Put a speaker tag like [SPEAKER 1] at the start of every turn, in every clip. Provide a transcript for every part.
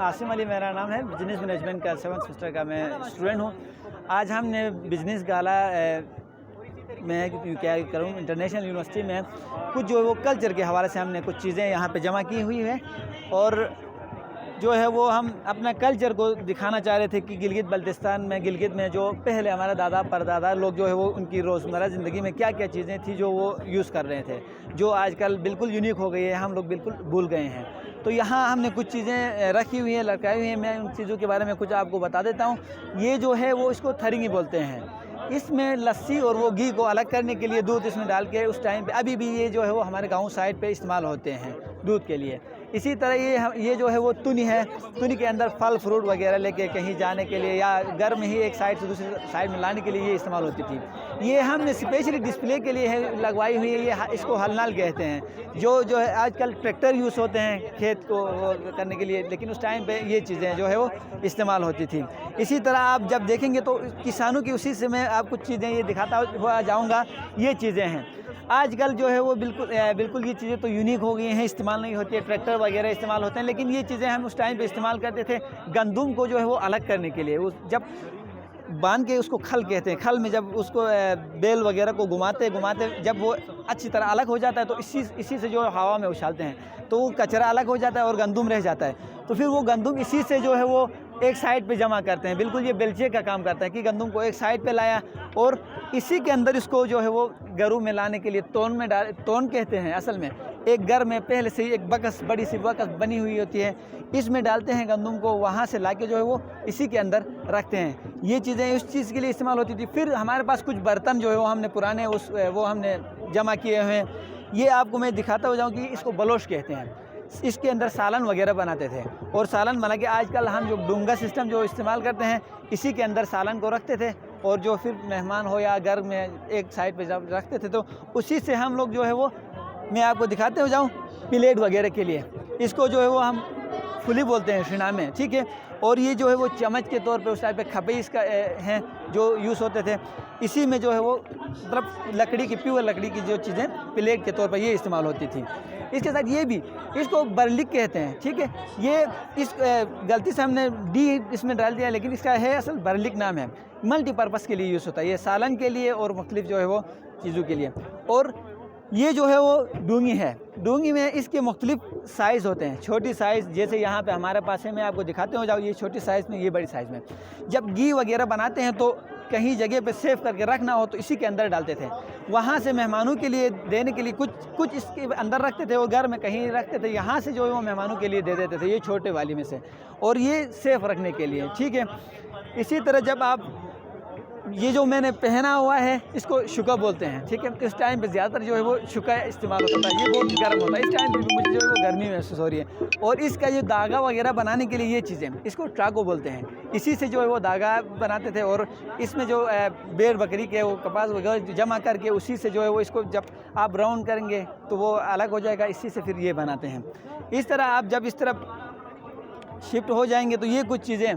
[SPEAKER 1] आसिम अली मेरा नाम है। बिजनेस मैनेजमेंट का 7th सेमेस्टर का मैं स्टूडेंट हूँ। आज हमने बिजनेस गाला मैं क्या करूँ इंटरनेशनल यूनिवर्सिटी में कुछ जो है वो कल्चर के हवाले से हमने कुछ चीज़ें यहाँ पे जमा की हुई है और जो है वो हम अपना कल्चर को दिखाना चाह रहे थे कि गिलगित में जो पहले हमारा दादा परदादा लोग जो है वो उनकी रोज़मर्रा ज़िंदगी में क्या क्या चीज़ें थी जो वो यूज़ कर रहे थे, जो आजकल बिल्कुल यूनिक हो गई है, हम लोग बिल्कुल भूल गए हैं। तो यहाँ हमने कुछ चीज़ें रखी हुई हैं, लटकाई हुई हैं। मैं उन चीज़ों के बारे में कुछ आपको बता देता हूँ। ये जो है वो इसको थरिंगी बोलते हैं। इसमें लस्सी और वो घी को अलग करने के लिए दूध इसमें डाल के उस टाइम पे अभी भी ये जो है वो हमारे गांव साइड पे इस्तेमाल होते हैं दूध के लिए। इसी तरह ये जो है वो तुनी है, तुनी के अंदर फल फ्रूट वगैरह लेके कहीं जाने के लिए या घर में ही एक साइड से दूसरी साइड में लाने के लिए ये इस्तेमाल होती थी। ये हमने स्पेशली डिस्प्ले के लिए है लगवाई हुई है। ये इसको हलनाल कहते हैं। जो है आजकल ट्रैक्टर यूज़ होते हैं खेत को करने के लिए, लेकिन उस टाइम पे ये चीज़ें जो है वो इस्तेमाल होती थी। इसी तरह आप जब देखेंगे तो किसानों की उसी से मैं आप कुछ चीज़ें ये दिखाता हुआ जाऊँगा। ये चीज़ें हैं आजकल जो है वो बिल्कुल ये चीज़ें तो यूनिक हो गई हैं, इस्तेमाल नहीं होती है। ट्रैक्टर वगैरह इस्तेमाल होते हैं, लेकिन ये चीज़ें हम उस टाइम पे इस्तेमाल करते थे गंदम को जो है वो अलग करने के लिए। उस जब बांध के उसको खल कहते हैं, खल में जब उसको बेल वगैरह को घुमाते जब वो अच्छी तरह अलग हो जाता है तो इसी से जो हवा में उछालते हैं तो वो कचरा अलग हो जाता है और गंदम रह जाता है। तो फिर वो गंदम इसी से जो है वो एक साइड पे जमा करते हैं। बिल्कुल ये बेलचे का काम करता है कि गंदम को एक साइड पे लाया और इसी के अंदर इसको जो है वो घरों में लाने के लिए तोन कहते हैं। असल में एक घर में पहले से ही एक बकस, बड़ी सी बकस बनी हुई होती है, इसमें डालते हैं गंदम को, वहाँ से लाके जो है वो इसी के अंदर रखते हैं। ये चीज़ें उस चीज़ के लिए इस्तेमाल होती थी। फिर हमारे पास कुछ बर्तन जो है वो हमने पुराने वो हमने जमा किए हुए हैं। ये आपको मैं दिखाता हो जाऊँ कि इसको बलोश कहते हैं। इसके अंदर सालन वगैरह बनाते थे और सालन बना के आजकल हम जो डूंगा सिस्टम जो इस्तेमाल करते हैं इसी के अंदर सालन को रखते थे और जो फिर मेहमान हो या घर में एक साइड पे जब रखते थे तो उसी से हम लोग जो है वो मैं आपको दिखाते हो जाऊँ प्लेट वगैरह के लिए। इसको जो है वो हम फुली बोलते हैं शिना में, ठीक है। और ये जो है वो चम्मच के तौर पे उस टाइप पे खपे इसका हैं जो यूज़ होते थे। इसी में जो है वो मतलब लकड़ी की प्योर लकड़ी की जो चीज़ें प्लेट के तौर पर ये इस्तेमाल होती थी। इसके साथ ये भी इसको बर्लिक कहते हैं, ठीक है। ये इस गलती से हमने डी इसमें डाल दिया, लेकिन इसका है असल बर्लिक नाम है। मल्टीपर्पज़ के लिए यूज़ होता है ये सालन के लिए और मुख्तलिफ जो है वो चीज़ों के लिए। और ये जो है वो डूंगी है। डूंगी में इसके मुख्तलिफ साइज़ होते हैं। छोटी साइज़ जैसे यहाँ पे हमारे पास है, मैं आपको दिखाते हो जाओ। ये छोटी साइज़ में, ये बड़ी साइज़ में। जब घी वगैरह बनाते हैं तो कहीं जगह पे सेव करके रखना हो तो इसी के अंदर डालते थे। वहाँ से मेहमानों के लिए देने के लिए कुछ इसके अंदर रखते थे और घर में कहीं रखते थे। यहाँ से जो है वो मेहमानों के लिए दे देते थे, ये छोटे वाली में से, और ये सेफ रखने के लिए, ठीक है। इसी तरह जब आप ये जो मैंने पहना हुआ है इसको शुका बोलते हैं, ठीक है। इस टाइम पे ज़्यादातर जो है वो शुका इस्तेमाल होता है। ये बहुत गर्म होता है, इस टाइम पे मुझे जो है वो गर्मी महसूस हो रही है। और इसका ये धागा वगैरह बनाने के लिए ये चीज़ें इसको ट्राको बोलते हैं। इसी से जो है वो धागा बनाते थे और इसमें जो भेड़ बकरी के वो कपास वगैरह जमा करके उसी से जो है वो इसको जब आप राउंड करेंगे तो वो अलग हो जाएगा। इसी से फिर ये बनाते हैं। इस तरह आप जब इस तरफ शिफ्ट हो जाएंगे तो ये कुछ चीज़ें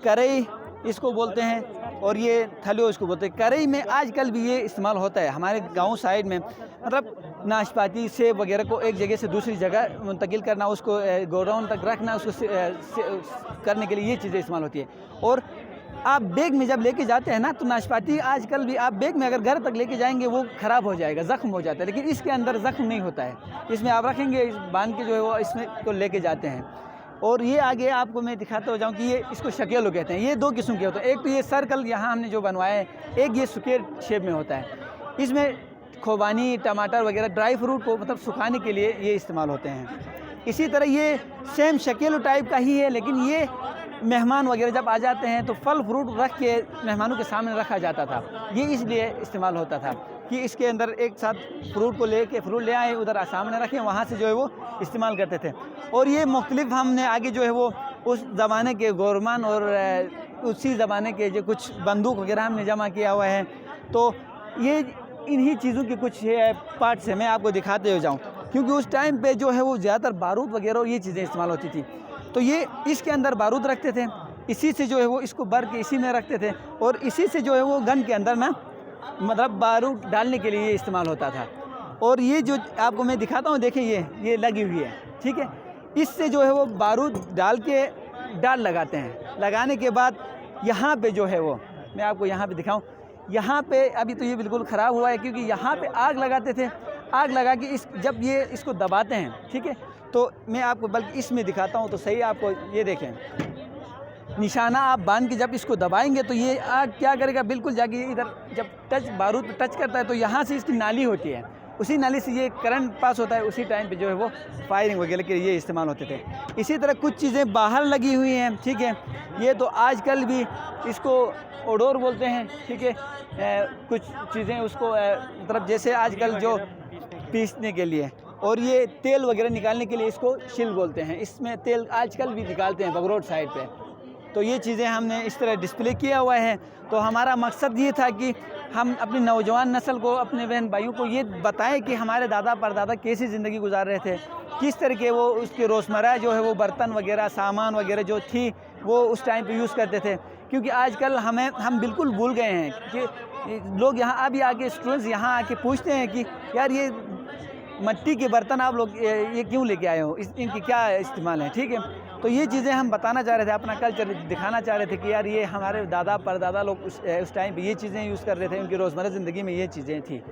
[SPEAKER 1] कढ़ाई इसको बोलते हैं और ये थलो इसको बोलते हैं। कढ़ाई में आजकल भी ये इस्तेमाल होता है हमारे गांव साइड में। मतलब नाशपाती सेब वगैरह को एक जगह से दूसरी जगह मुंतकिल करना, उसको गोडाउन तक रखना, उसको करने के लिए ये चीज़ें इस्तेमाल होती है। और आप बैग में जब लेके जाते हैं ना तो नाशपाती आजकल भी आप बैग में अगर घर तक लेके जाएंगे वो ख़राब हो जाएगा, ज़ख्म हो जाता है। लेकिन इसके अंदर ज़ख्म नहीं होता है। इसमें आप रखेंगे, बांध के जो है वो इसमें को लेके जाते हैं। और ये आगे आपको मैं दिखाता हो जाऊँ कि ये इसको शकेलो कहते हैं। ये दो किस्म के होते हैं। एक तो ये सर्कल यहाँ हमने जो बनवाया है, एक ये स्क्वायर शेप में होता है। इसमें खोबानी, टमाटर वगैरह ड्राई फ्रूट को मतलब सुखाने के लिए ये इस्तेमाल होते हैं। इसी तरह ये सेम शकेलो टाइप का ही है, लेकिन ये मेहमान वगैरह जब आ जाते हैं तो फल फ्रूट रख के मेहमानों के सामने रखा जाता था। ये इसलिए इस्तेमाल होता था कि इसके अंदर एक साथ फ्रूट ले आए, उधर सामने रखें, वहाँ से जो है वो इस्तेमाल करते थे। और ये मुख्तलिफ हमने आगे जो है वो उस ज़माने के गोरमान और उसी ज़माने के जो कुछ बंदूक वगैरह हमने जमा किया हुआ है। तो ये इन्हीं चीज़ों के कुछ पार्ट्स हैं, मैं आपको दिखाते हो जाऊँ, क्योंकि उस टाइम पे जो है वो ज़्यादातर बारूद वगैरह और ये चीज़ें इस्तेमाल होती थी। तो ये इसके अंदर बारूद रखते थे, इसी से जो है वो इसको भर के इसी में रखते थे और इसी से जो है वो गन के अंदर ना मतलब बारूद डालने के लिए ये इस्तेमाल होता था। और ये जो आपको मैं दिखाता हूँ, देखिए ये लगी हुई है, ठीक है। इससे जो है वो बारूद डाल के डाल लगाते हैं। लगाने के बाद यहाँ पे जो है वो मैं आपको यहाँ पे दिखाऊं, यहाँ पे अभी तो ये बिल्कुल ख़राब हुआ है क्योंकि यहाँ पे आग लगाते थे। आग लगा के जब ये इसको दबाते हैं, ठीक है, तो मैं आपको बल्कि इसमें दिखाता हूँ तो सही आपको, ये देखें निशाना आप बांध के जब इसको दबाएंगे तो ये आग क्या करेगा, बिल्कुल जाके इधर जब बारूद टच करता है तो यहाँ से इसकी नाली होती है, उसी नाली से ये करंट पास होता है, उसी टाइम पे जो है वो फायरिंग वगैरह के लिए इस्तेमाल होते थे। इसी तरह कुछ चीज़ें बाहर लगी हुई हैं, ठीक है, ये तो आजकल भी इसको ओडोर बोलते हैं, ठीक है, कुछ चीज़ें उसको मतलब जैसे आजकल जो पीसने के लिए, और ये तेल वगैरह निकालने के लिए इसको शिल बोलते हैं, इसमें तेल आजकल भी निकालते हैं बगरोड साइड पे। तो ये चीज़ें हमने इस तरह डिस्प्ले किया हुआ है। तो हमारा मकसद ये था कि हम अपनी नौजवान नस्ल को, अपने बहन भाइयों को ये बताएं कि हमारे दादा परदादा कैसी ज़िंदगी गुजार रहे थे, किस तरह के वो उसके रोज़मर्रा जो है वो बर्तन वगैरह सामान वगैरह जो थी वो उस टाइम पे यूज़ करते थे। क्योंकि आजकल हम बिल्कुल भूल गए हैं कि लोग यहाँ अभी आके स्टूडेंट्स यहाँ आके पूछते हैं कि यार ये मिट्टी के बर्तन आप लोग ये क्यों लेके आए हो, इनकी क्या इस्तेमाल है, ठीक है। तो ये चीज़ें हम बताना चाह रहे थे, अपना कल्चर दिखाना चाह रहे थे कि यार ये हमारे दादा परदादा लोग उस टाइम पे ये चीज़ें यूज़ कर रहे थे, उनकी रोज़मर्रा ज़िंदगी में ये चीज़ें थी।